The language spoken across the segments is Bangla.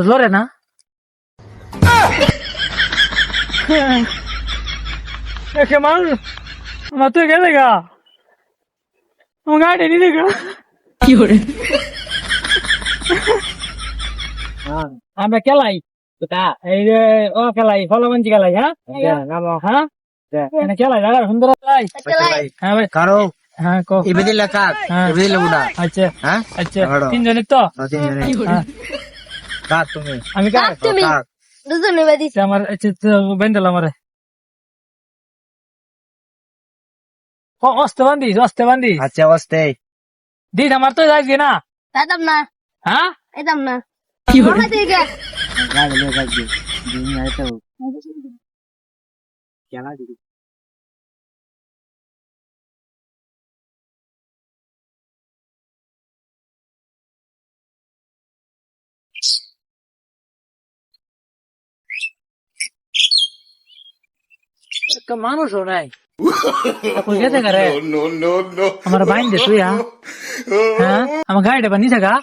জোরে না কেমন আমার তুই গেলে গা আমার গাড়ি নিয়ে গা কি করে আমরা খেলাই এই যে ও খেলাই ফলমঞ্জি খেলাই হ্যাঁ হ্যাঁ খেলাই দাদা সুন্দর হ্যাঁ ভাই কারো হ্যাঁ কো ইবেদিল্লা কাক ইবেদিল্লা বুড়া আচ্ছা হ্যাঁ আচ্ছা তিনজনের তো তিনজনে হ্যাঁ। কাক তুমি আমি কার তুমি কাক দুজনে বাদি আমার বেন্ডেল আমারে অস্তে বান্দি আচ্ছা অস্তে দিন আমার তো যাইছি না দাদাম না হ্যাঁ এদাম না কি করে মামা দিকে গাড়ি লে গাড়ি দিন নাই তো খেলা দিদি একটা মানুষও নাই কই গেছে রে আমার বাইন দে তুই হ্যাঁ আমার গাড়িটা বানি থাকা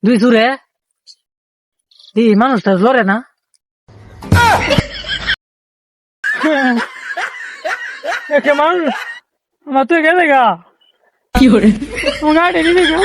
দুই সুরে দি মানুষটা জোরে না কেমন আমার তুই গেলে গা কি করে আমার গাড়ি নিয়ে গা